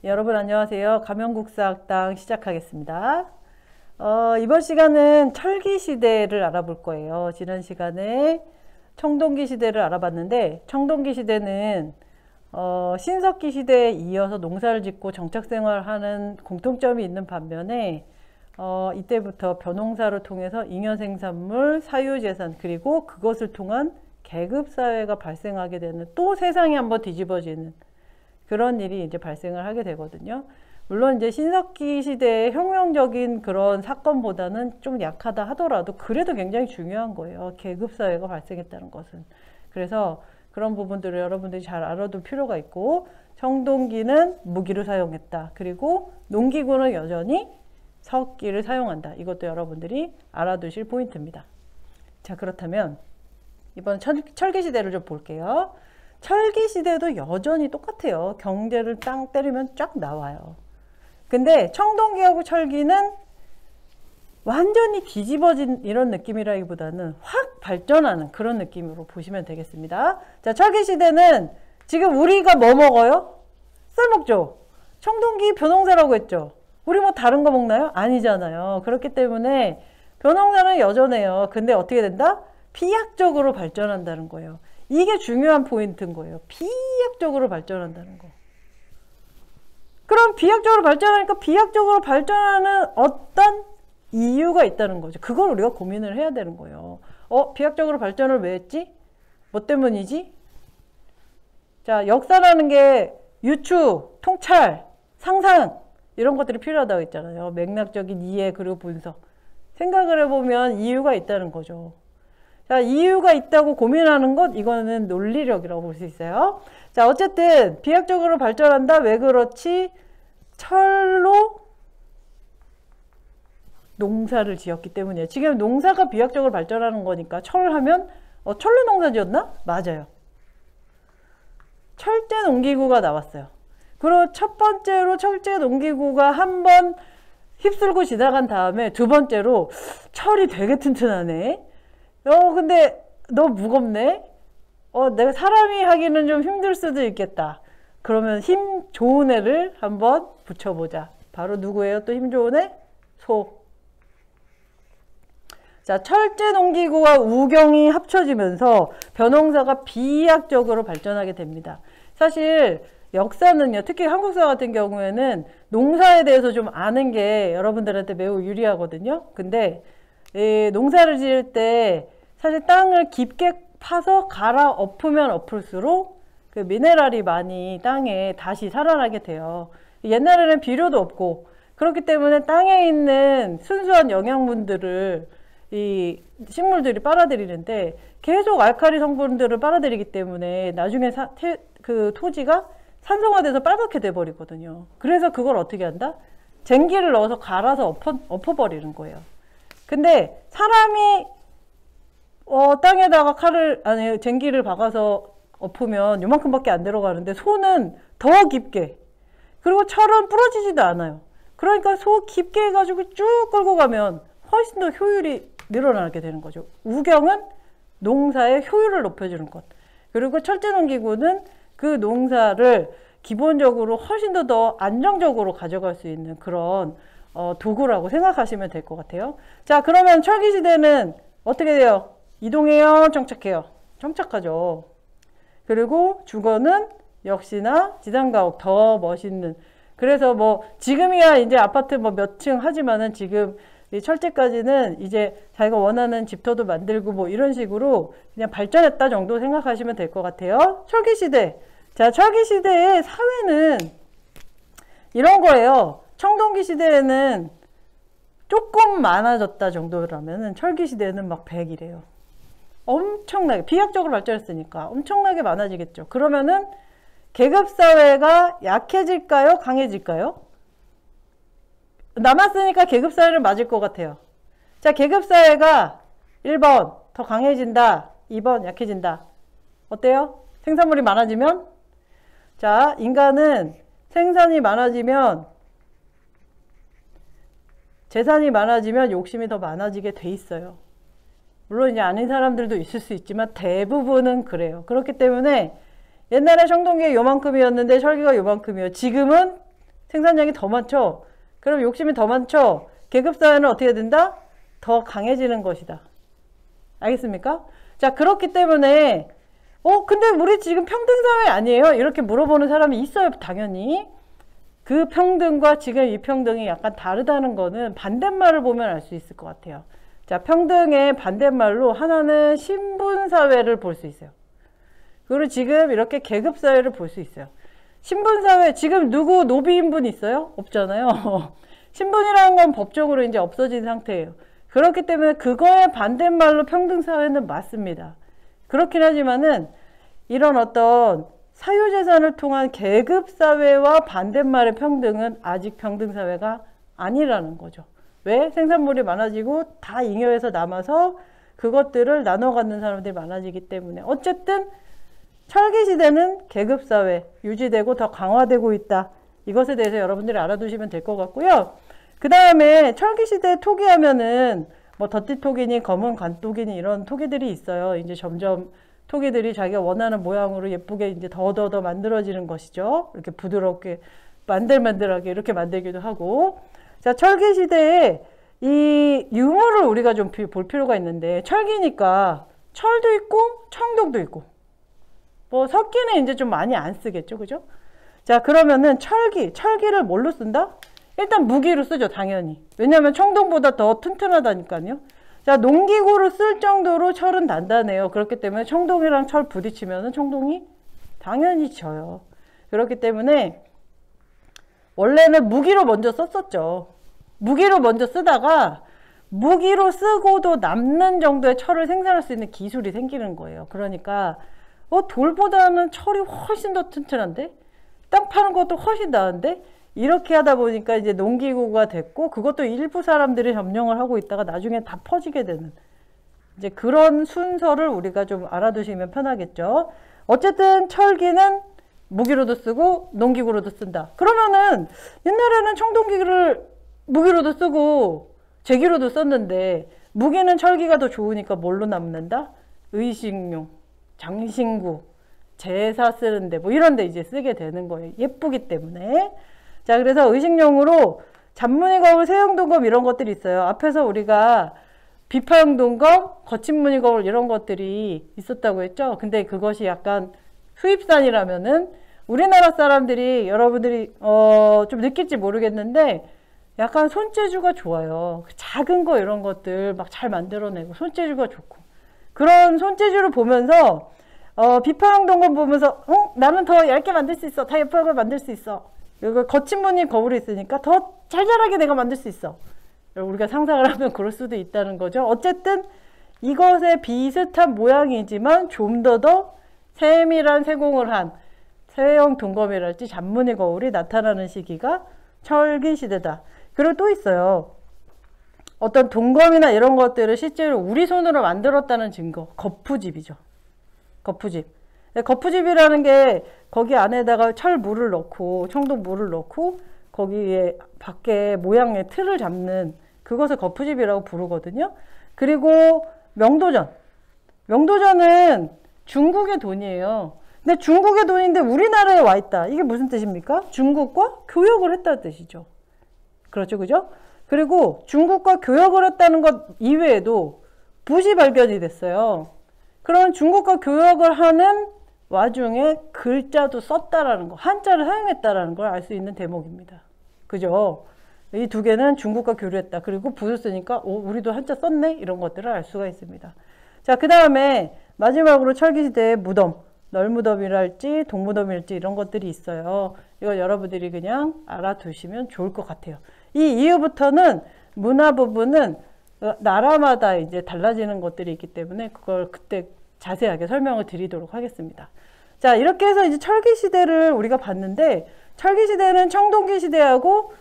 여러분 안녕하세요. 가면국사학당 시작하겠습니다. 이번 시간은 철기 시대를 알아볼 거예요. 지난 시간에 청동기 시대를 알아봤는데, 청동기 시대는 신석기 시대에 이어서 농사를 짓고 정착생활하는 공통점이 있는 반면에 이때부터 벼농사를 통해서 잉여생산물, 사유재산, 그리고 그것을 통한 계급사회가 발생하게 되는, 또 세상이 한번 뒤집어지는 그런 일이 이제 발생을 하게 되거든요. 물론 이제 신석기 시대의 혁명적인 그런 사건보다는 좀 약하다 하더라도 그래도 굉장히 중요한 거예요. 계급사회가 발생했다는 것은. 그래서 그런 부분들을 여러분들이 잘 알아둘 필요가 있고, 청동기는 무기를 사용했다. 그리고 농기구는 여전히 석기를 사용한다. 이것도 여러분들이 알아두실 포인트입니다. 자, 그렇다면 이번 철기 시대를 좀 볼게요. 철기 시대도 여전히 똑같아요. 경제를 땅 때리면 쫙 나와요. 근데 청동기하고 철기는 완전히 뒤집어진 이런 느낌이라기보다는 확 발전하는 그런 느낌으로 보시면 되겠습니다. 자, 철기 시대는 지금 우리가 뭐 먹어요? 쌀 먹죠. 청동기 벼농사라고 했죠. 우리 뭐 다른 거 먹나요? 아니잖아요. 그렇기 때문에 벼농사는 여전해요. 근데 어떻게 된다? 비약적으로 발전한다는 거예요. 이게 중요한 포인트인 거예요. 비약적으로 발전한다는 거. 그럼 비약적으로 발전하니까 비약적으로 발전하는 어떤 이유가 있다는 거죠. 그걸 우리가 고민을 해야 되는 거예요. 비약적으로 발전을 왜 했지? 뭐 때문이지? 자, 역사라는 게 유추, 통찰, 상상 이런 것들이 필요하다고 했잖아요. 맥락적인 이해 그리고 분석. 생각을 해보면 이유가 있다는 거죠. 자, 이유가 있다고 고민하는 것, 이거는 논리력이라고 볼 수 있어요. 자, 어쨌든 비약적으로 발전한다. 왜 그렇지? 철로 농사를 지었기 때문이에요. 지금 농사가 비약적으로 발전하는 거니까 철하면 철로 농사 지었나? 맞아요. 철제 농기구가 나왔어요. 그리고 첫 번째로 철제 농기구가 한번 휩쓸고 지나간 다음에 두 번째로 철이 되게 튼튼하네. 근데 너 무겁네? 내가 사람이 하기는 좀 힘들 수도 있겠다. 그러면 힘 좋은 애를 한번 붙여보자. 바로 누구예요? 또 힘 좋은 애? 소. 자, 철제 농기구와 우경이 합쳐지면서 벼농사가 비약적으로 발전하게 됩니다. 사실 역사는요, 특히 한국사 같은 경우에는 농사에 대해서 좀 아는 게 여러분들한테 매우 유리하거든요. 근데 농사를 지을 때 사실 땅을 깊게 파서 갈아 엎으면 엎을수록 그 미네랄이 많이 땅에 다시 살아나게 돼요. 옛날에는 비료도 없고 그렇기 때문에 땅에 있는 순수한 영양분들을 이 식물들이 빨아들이는데 계속 알칼리 성분들을 빨아들이기 때문에 나중에 그 토지가 산성화돼서 빨갛게 돼버리거든요. 그래서 그걸 어떻게 한다? 쟁기를 넣어서 갈아서 엎어버리는 거예요. 근데 사람이 땅에다가 쟁기를 박아서 엎으면 요만큼밖에 안 들어가는데 소는 더 깊게, 그리고 철은 부러지지도 않아요. 그러니까 소 깊게 해가지고 쭉 끌고 가면 훨씬 더 효율이 늘어나게 되는 거죠. 우경은 농사의 효율을 높여주는 것, 그리고 철제농기구는 그 농사를 기본적으로 훨씬 더 안정적으로 가져갈 수 있는 그런 도구라고 생각하시면 될 것 같아요. 자, 그러면 철기시대는 어떻게 돼요? 이동해요? 정착해요? 정착하죠. 그리고 주거는 역시나 지상가옥, 더 멋있는. 그래서 뭐 지금이야 이제 아파트 뭐 몇 층 하지만은 지금 이 철제까지는 이제 자기가 원하는 집터도 만들고 뭐 이런 식으로 그냥 발전했다 정도 생각하시면 될 것 같아요. 철기시대. 자, 철기시대의 사회는 이런 거예요. 청동기 시대에는 조금 많아졌다 정도라면은 철기시대는 막 100이래요. 엄청나게 비약적으로 발전했으니까 엄청나게 많아지겠죠. 그러면은 계급사회가 약해질까요? 강해질까요? 남았으니까 계급사회를 맞을 것 같아요. 자, 계급사회가 1번 더 강해진다, 2번 약해진다. 어때요? 생산물이 많아지면? 자, 인간은 생산이 많아지면, 재산이 많아지면 욕심이 더 많아지게 돼 있어요. 물론 이제 아닌 사람들도 있을 수 있지만 대부분은 그래요. 그렇기 때문에 옛날에 청동기가 요만큼이었는데 철기가 요만큼이요. 지금은 생산량이 더 많죠. 그럼 욕심이 더 많죠. 계급사회는 어떻게 된다? 더 강해지는 것이다. 알겠습니까? 자, 그렇기 때문에 근데 우리 지금 평등사회 아니에요? 이렇게 물어보는 사람이 있어요. 당연히. 그 평등과 지금 이 평등이 약간 다르다는 거는 반대말을 보면 알 수 있을 것 같아요. 자, 평등의 반대말로 하나는 신분사회를 볼 수 있어요. 그리고 지금 이렇게 계급사회를 볼 수 있어요. 신분사회, 지금 누구 노비인분 있어요? 없잖아요. 신분이라는 건 법적으로 이제 없어진 상태예요. 그렇기 때문에 그거의 반대말로 평등사회는 맞습니다. 그렇긴 하지만은 이런 어떤 사유재산을 통한 계급사회와 반대말의 평등은 아직 평등사회가 아니라는 거죠. 왜? 생산물이 많아지고 다 잉여해서 남아서 그것들을 나눠 갖는 사람들이 많아지기 때문에. 어쨌든 철기시대는 계급사회 유지되고 더 강화되고 있다. 이것에 대해서 여러분들이 알아두시면 될 것 같고요. 그 다음에 철기시대 토기하면은 뭐 덧띠토기니 검은 관토기니 이런 토기들이 있어요. 이제 점점 토기들이 자기가 원하는 모양으로 예쁘게 이제 더 만들어지는 것이죠. 이렇게 부드럽게 만들만들하게 이렇게 만들기도 하고. 자, 철기시대에 이 유물을 우리가 좀 볼 필요가 있는데, 철기니까 철도 있고 청동도 있고, 뭐 석기는 이제 좀 많이 안 쓰겠죠, 그죠? 자, 그러면은 철기를 뭘로 쓴다? 일단 무기로 쓰죠, 당연히. 왜냐하면 청동보다 더 튼튼하다니까요. 자, 농기구로 쓸 정도로 철은 단단해요. 그렇기 때문에 청동이랑 철 부딪히면은 청동이 당연히 져요. 그렇기 때문에 원래는 무기로 먼저 썼었죠. 무기로 먼저 쓰다가 무기로 쓰고도 남는 정도의 철을 생산할 수 있는 기술이 생기는 거예요. 그러니까 돌보다는 철이 훨씬 더 튼튼한데? 땅 파는 것도 훨씬 나은데? 이렇게 하다 보니까 이제 농기구가 됐고, 그것도 일부 사람들이 점령을 하고 있다가 나중에 다 퍼지게 되는 이제 그런 순서를 우리가 좀 알아두시면 편하겠죠. 어쨌든 철기는 무기로도 쓰고 농기구로도 쓴다. 그러면은 옛날에는 청동기를 무기로도 쓰고 제기로도 썼는데, 무기는 철기가 더 좋으니까 뭘로 남는다? 의식용, 장신구, 제사 쓰는데 뭐 이런데 이제 쓰게 되는 거예요. 예쁘기 때문에. 자, 그래서 의식용으로 잔무늬거울, 세형동검 이런 것들이 있어요. 앞에서 우리가 비파형 동검, 거친무늬거울 이런 것들이 있었다고 했죠. 근데 그것이 약간 수입산이라면은 우리나라 사람들이 여러분들이 좀 느낄지 모르겠는데 약간 손재주가 좋아요. 작은 거 이런 것들 막 잘 만들어내고 손재주가 좋고, 그런 손재주를 보면서 비파형 동검 보면서 나는 더 얇게 만들 수 있어. 더 예쁘게 만들 수 있어. 이거 거친 무늬 거울이 있으니까 더 잘잘하게 내가 만들 수 있어. 우리가 상상을 하면 그럴 수도 있다는 거죠. 어쨌든 이것에 비슷한 모양이지만 좀 더 세밀한 세공을 한 세형 동검이랄지 잔무늬 거울이 나타나는 시기가 철기시대다. 그리고 또 있어요. 어떤 동검이나 이런 것들을 실제로 우리 손으로 만들었다는 증거. 거푸집이죠. 거푸집. 거푸집이라는 게 거기 안에다가 철물을 넣고 청동물을 넣고 거기에 밖에 모양의 틀을 잡는 그것을 거푸집이라고 부르거든요. 그리고 명도전. 명도전은 중국의 돈이에요. 근데 중국의 돈인데 우리나라에 와 있다. 이게 무슨 뜻입니까? 중국과 교역을 했다는 뜻이죠. 그렇죠, 그죠? 그리고 중국과 교역을 했다는 것 이외에도 붓이 발견이 됐어요. 그런 중국과 교역을 하는 와중에 글자도 썼다라는 거, 한자를 사용했다라는 걸 알 수 있는 대목입니다. 그죠? 이 두 개는 중국과 교류했다. 그리고 붓을 쓰니까 우리도 한자 썼네? 이런 것들을 알 수가 있습니다. 자, 그 다음에 마지막으로 철기시대의 무덤, 널무덤이랄지 동무덤이랄지 이런 것들이 있어요. 이거 여러분들이 그냥 알아두시면 좋을 것 같아요. 이 이후부터는 문화 부분은 나라마다 이제 달라지는 것들이 있기 때문에 그걸 그때 자세하게 설명을 드리도록 하겠습니다. 자, 이렇게 해서 이제 철기시대를 우리가 봤는데, 철기시대는 청동기시대하고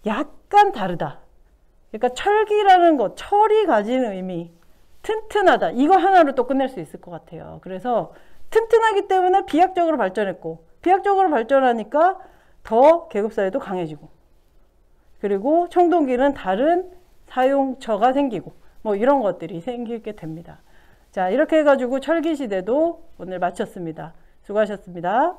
약간 다르다. 그러니까 철기라는 것, 철이 가지는 의미, 튼튼하다. 이거 하나로 또 끝낼 수 있을 것 같아요. 그래서 튼튼하기 때문에 비약적으로 발전했고, 비약적으로 발전하니까 더 계급사회도 강해지고, 그리고 청동기는 다른 사용처가 생기고, 뭐 이런 것들이 생기게 됩니다. 자, 이렇게 해가지고 철기시대도 오늘 마쳤습니다. 수고하셨습니다.